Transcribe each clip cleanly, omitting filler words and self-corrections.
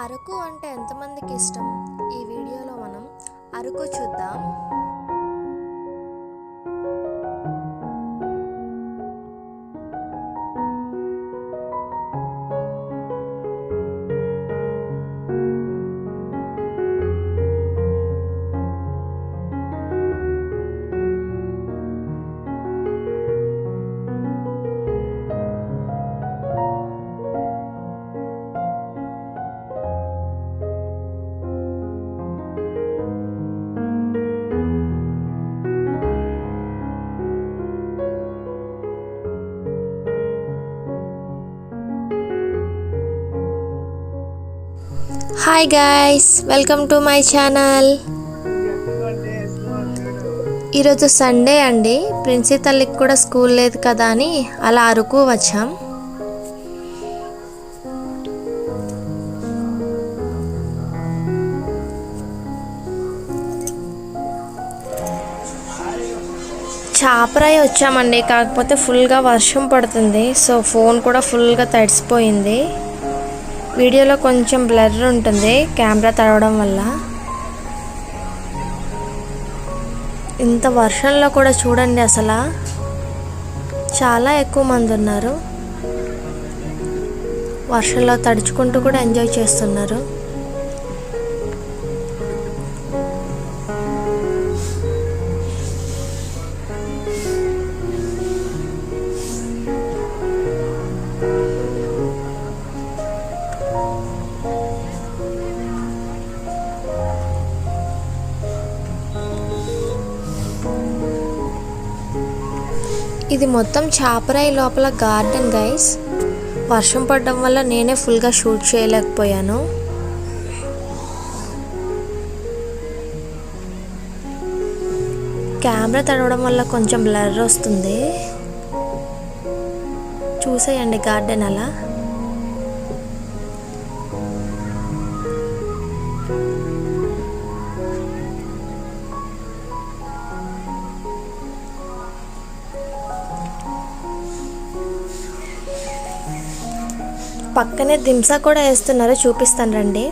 అరకు అంటే ఎంతమందికి ఇష్టం? ఈ వీడియోలో మనం అరకు చూద్దాం. Hi guys, welcome to my channel. ఈరోజు సండే అండి. ప్రిన్సీ తల్లికి కూడా స్కూల్ లేదు కదా అని అలా అరకు వచ్చాం. చాపరాయి వచ్చామండి, కాకపోతే ఫుల్గా వర్షం పడుతుంది. సో ఫోన్ కూడా ఫుల్గా తడిసిపోయింది. వీడియోలో కొంచెం బ్లర్ ఉంటుంది కెమెరా తడవడం వల్ల. ఇంత వర్షంలో కూడా చూడండి, అసలు చాలా ఎక్కువ మంది ఉన్నారు. వర్షంలో తడుచుకుంటూ కూడా ఎంజాయ్ చేస్తున్నారు. ఇది మొత్తం చాపరాయి లోపల గార్డెన్ గైస్. వర్షం పడడం వల్ల నేనే ఫుల్గా షూట్ చేయలేకపోయాను. కెమెరా తడవడం వల్ల కొంచెం బ్లర్ వస్తుంది. చూసేయండి గార్డెన్ అలా. పక్కనే దింసా కూడా వేస్తున్నారు, చూపిస్తాను రండి.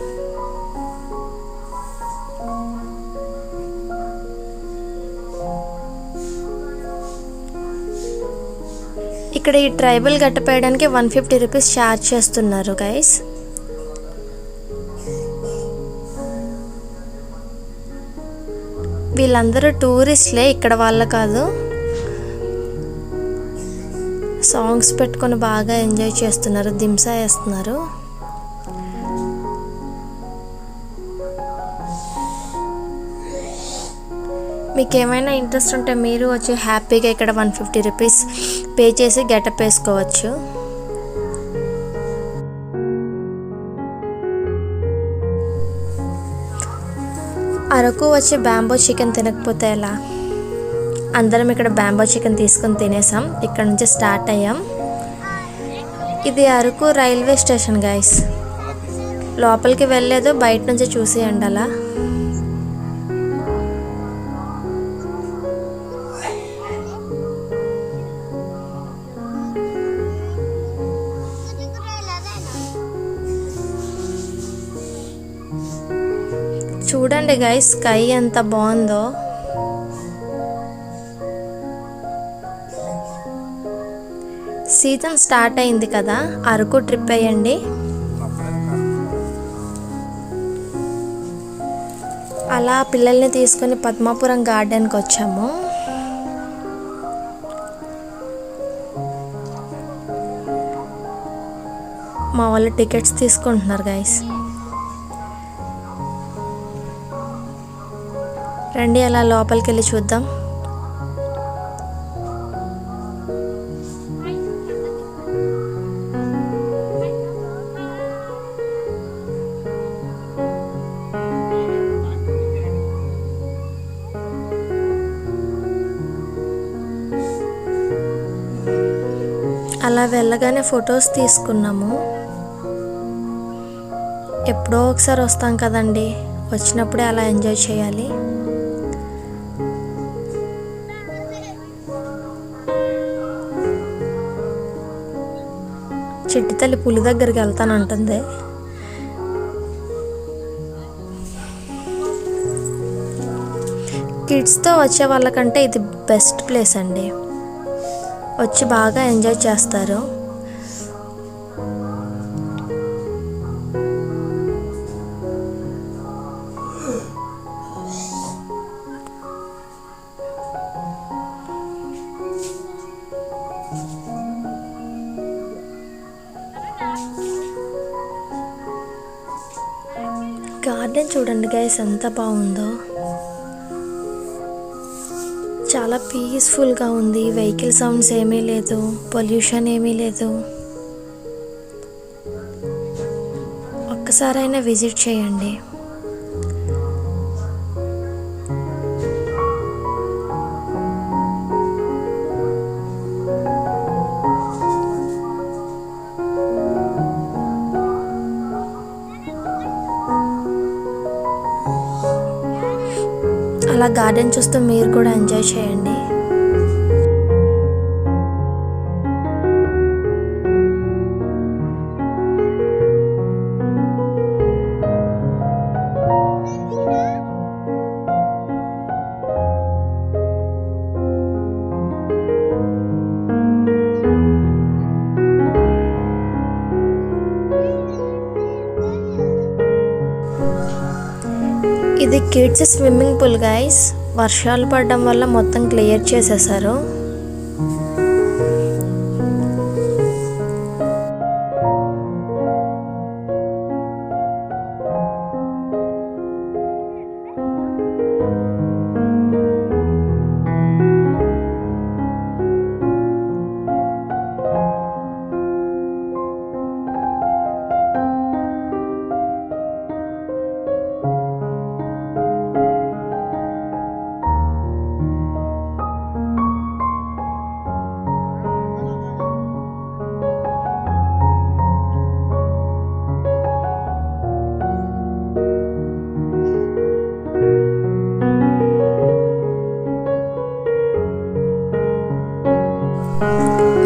ఇక్కడ ఈ ట్రైబల్ గట్టపేయడానికి 150 రూపీస్ ఛార్జ్ చేస్తున్నారు గైస్. వీళ్ళందరూ టూరిస్ట్లే, ఇక్కడ వాళ్ళ కాదు. సాంగ్స్ పెట్టుకొని బాగా ఎంజాయ్ చేస్తున్నారు, దింసా వేస్తున్నారు. మీకు ఏమైనా ఇంట్రెస్ట్ ఉంటే మీరు వచ్చి హ్యాపీగా ఇక్కడ 150 రూపీస్ పే చేసి గెటప్ వేసుకోవచ్చు. అరకు వచ్చి బ్యాంబో చికెన్ తినకపోతే ఎలా? అందరం ఇక్కడ బ్యాంబో చికెన్ తీసుకొని తినేసాం. ఇక్కడ నుంచి స్టార్ట్ అయ్యాం. ఇది అరకు రైల్వే స్టేషన్ గైస్. లోపలికి వెళ్ళలేదు, బయట నుంచి చూసేయండి అలా. చూడండి గైస్, స్కై ఎంత బాగుందో. సీజన్ స్టార్ట్ అయింది కదా, అరకు ట్రిప్ వేయండి. అలా పిల్లల్ని తీసుకొని పద్మాపురం గార్డెన్కి వచ్చాము. మా వాళ్ళు టికెట్స్ తీసుకుంటున్నారు గైస్. రండి అలా లోపలికి వెళ్ళి చూద్దాం. అలా వెళ్ళగానే ఫొటోస్ తీసుకున్నాము. ఎప్పుడో ఒకసారి వస్తాం కదండి, వచ్చినప్పుడే అలా ఎంజాయ్ చేయాలి. చిట్టి తల్లి పులి దగ్గరికి వెళ్తానంటుంది. కిడ్స్తో వచ్చే వాళ్ళకంటే ఇది బెస్ట్ ప్లేస్ అండి. వచ్చి బాగా ఎంజాయ్ చేస్తారు. గార్డెన్ చూడండి గైస్ ఎంత బాగుందో. చాలా పీస్ఫుల్గా ఉంది. వెహికల్ సౌండ్స్ ఏమీ లేదు, పొల్యూషన్ ఏమీ లేదు. ఒక్కసారైనా విజిట్ చేయండి. అలా గార్డెన్ చూస్తూ మీరు కూడా ఎంజాయ్ చేయండి. ఇది కిడ్స్ స్విమ్మింగ్ పూల్ గైస్. వర్షాలు పడడం వల్ల మొత్తం క్లియర్ చేసేసారు.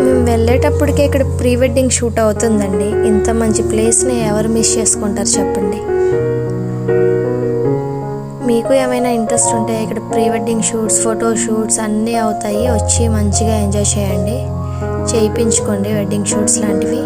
మేము వెళ్ళేటప్పటికే ఇక్కడ ప్రీ వెడ్డింగ్ షూట్ అవుతుందండి. ఇంత మంచి ప్లేస్ని ఎవరు మిస్ చేసుకుంటారు చెప్పండి. మీకు ఏమైనా ఇంట్రెస్ట్ ఉంటే ఇక్కడ pre wedding shoots, photo shoots అన్నీ అవుతాయి. వచ్చి మంచిగా ఎంజాయ్ చేయండి, చేయించుకోండి వెడ్డింగ్ షూట్స్ లాంటివి.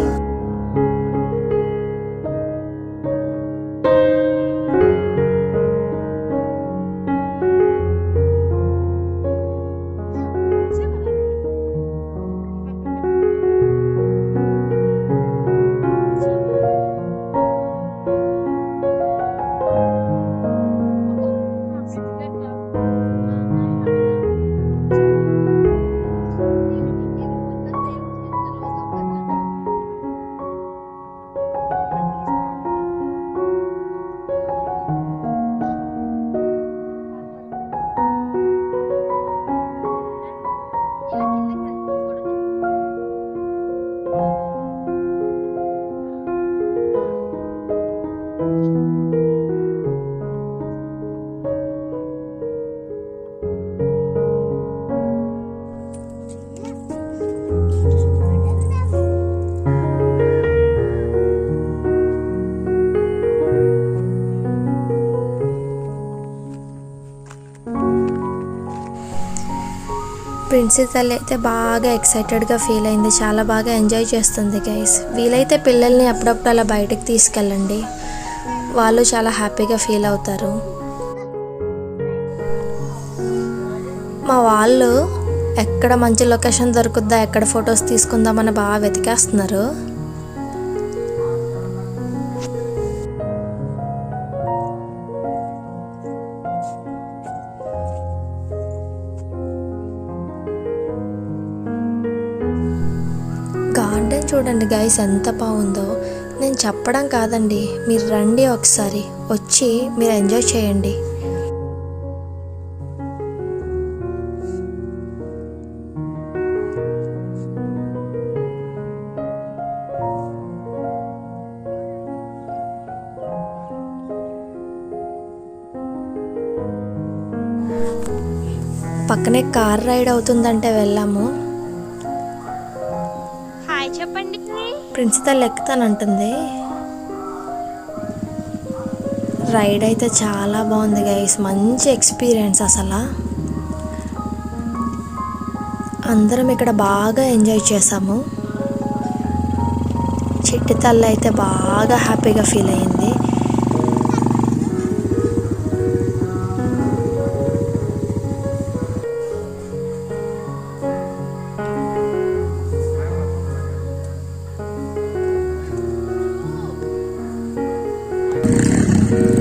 ప్రిన్సీ తల్లి అయితే బాగా ఎక్సైటెడ్గా ఫీల్ అయింది. చాలా బాగా ఎంజాయ్ చేస్తుంది గైస్. వీలైతే పిల్లల్ని అప్పుడప్పుడు అలా బయటకు తీసుకెళ్ళండి, వాళ్ళు చాలా హ్యాపీగా ఫీల్ అవుతారు. మా వాళ్ళు ఎక్కడ మంచి లొకేషన్ దొరుకుద్దా, ఎక్కడ ఫొటోస్ తీసుకుందామని బాగా వెతికేస్తున్నారు. గార్డెన్ చూడండి గైస్ ఎంత బాగుందో. నేను చెప్పడం కాదండి, మీరు రండి ఒకసారి, వచ్చి మీరు ఎంజాయ్ చేయండి. పక్కనే కార్ రైడ్ అవుతుందంటే వెళ్ళాము. హాయ్ చెప్పండి. ప్రిన్సిపల్ ఎక్కుతానంటుంది. రైడ్ అయితే చాలా బాగుంది గైస్, మంచి ఎక్స్పీరియన్స్ అసలు. అందరం ఇక్కడ బాగా ఎంజాయ్ చేసాము. చిట్టి తల్లి అయితే బాగా హ్యాపీగా ఫీల్ అయింది.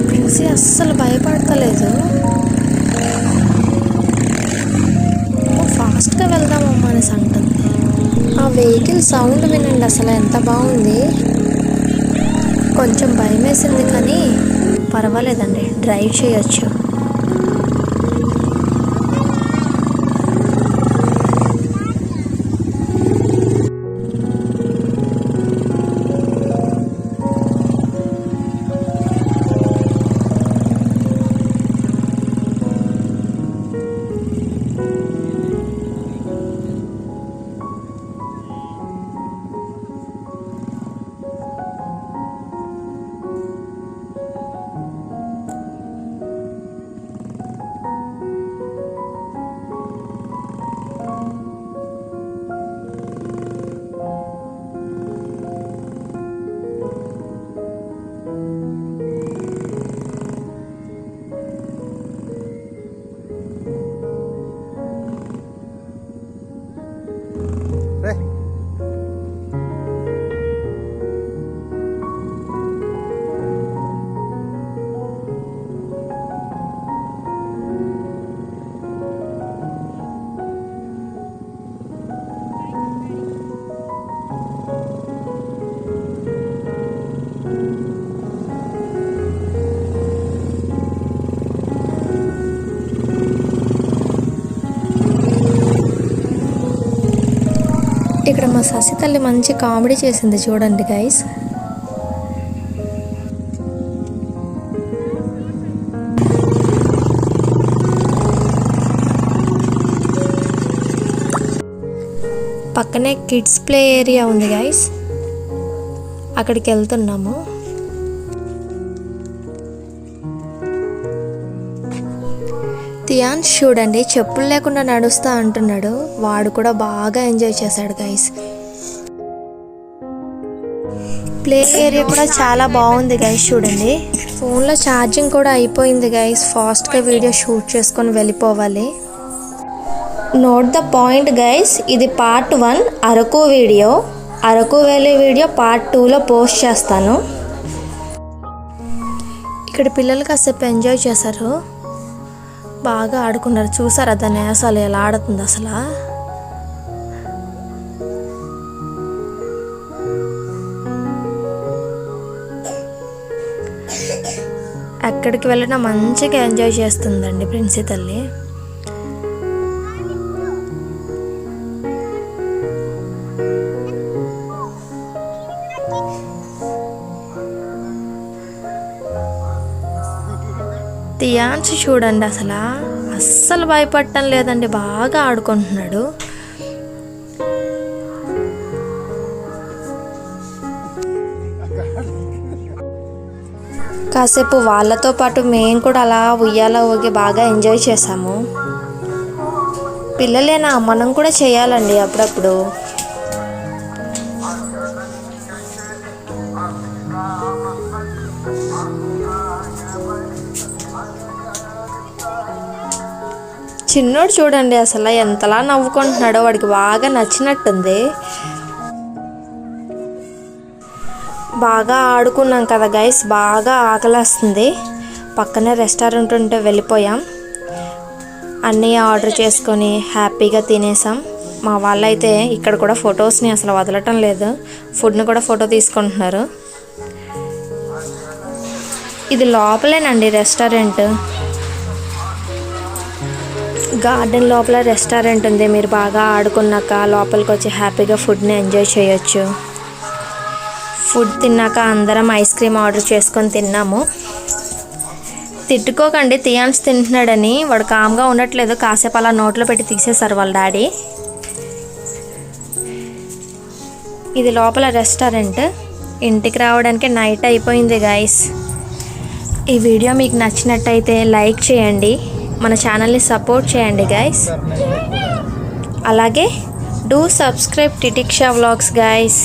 ప్రిన్సీ అస్సలు భయపడతలేదు. ఫాస్ట్గా వెళ్దామమ్మా అనేసి అంటుంది. ఆ వెహికల్ సౌండ్ వినండి, అసలు ఎంత బాగుంది. కొంచెం భయం వేసింది కానీ పర్వాలేదండి, డ్రైవ్ చేయొచ్చు. ఇక్కడ మా శశి తల్లి మంచి కామెడీ చేసింది చూడండి గైస్. పక్కనే కిడ్స్ ప్లే ఏరియా ఉంది గైస్, అక్కడికి వెళ్తున్నాము. థియాన్స్ చూడండి చెప్పులు లేకుండా నడుస్తా అంటున్నాడు. వాడు కూడా బాగా ఎంజాయ్ చేశాడు గైస్. ప్లే ఏరియా కూడా చాలా బాగుంది గైస్. చూడండి ఫోన్లో ఛార్జింగ్ కూడా అయిపోయింది గైస్. ఫాస్ట్గా వీడియో షూట్ చేసుకొని వెళ్ళిపోవాలి. నోట్ ద పాయింట్ గైస్, ఇది part 1 Araku video. Araku valley video part 2లో పోస్ట్ చేస్తాను. ఇక్కడ పిల్లలు కాసేపు ఎంజాయ్ చేశారు, బాగా ఆడుకున్నారు. చూసారా దాన్ని అసలు ఎలా ఆడుతుంది అసలు. ఎక్కడికి వెళ్ళినా మంచిగా ఎంజాయ్ చేస్తుందండి ప్రిన్సీ తల్లి. థియాన్స్ చూడండి అసలు అస్సలు భయపడటం లేదండి, బాగా ఆడుకుంటున్నాడు. కాసేపు వాళ్ళతో పాటు మేము కూడా అలా ఉయ్యాల ఊగి బాగా ఎంజాయ్ చేసాము. పిల్లలేనా, మనం కూడా చేయాలండి అప్పుడప్పుడు. చిన్నోడు చూడండి అసలు ఎంతలా నవ్వుకుంటున్నాడో, వాడికి బాగా నచ్చినట్టుంది. బాగా ఆడుకున్నాం కదా గైస్, బాగా ఆకలేస్తుంది. పక్కనే రెస్టారెంట్ ఉంటే వెళ్ళిపోయాం. అన్నీ ఆర్డర్ చేసుకొని హ్యాపీగా తినేసాం. మా వాళ్ళైతే ఇక్కడ కూడా ఫొటోస్ని అసలు వదలటం లేదు, ఫుడ్ని కూడా ఫోటో తీసుకుంటున్నారు. ఇది లోపలేనండి రెస్టారెంట్, గార్డెన్ లోపల రెస్టారెంట్ ఉంది. మీరు బాగా ఆడుకున్నాక లోపలికి వచ్చి హ్యాపీగా ఫుడ్ని ఎంజాయ్ చేయొచ్చు. ఫుడ్ తిన్నాక అందరం ఐస్ క్రీమ్ ఆర్డర్ చేసుకొని తిన్నాము. తిట్టుకోకండి, థియాన్స్ తింటున్నాడని, వాడు కామ్గా ఉండట్లేదు. కాసేపు అలా నోట్లో పెట్టి తీసేశారు వాళ్ళ డాడీ. ఇది లోపల రెస్టారెంట్. ఇంటికి రావడానికి నైట్ అయిపోయింది గైస్. ఈ వీడియో మీకు నచ్చినట్టయితే లైక్ చేయండి, మన ఛానల్ని సపోర్ట్ చేయండి గైస్. అలాగే డూ సబ్స్క్రైబ్ టిటిక్షా వ్లాగ్స్ గైస్.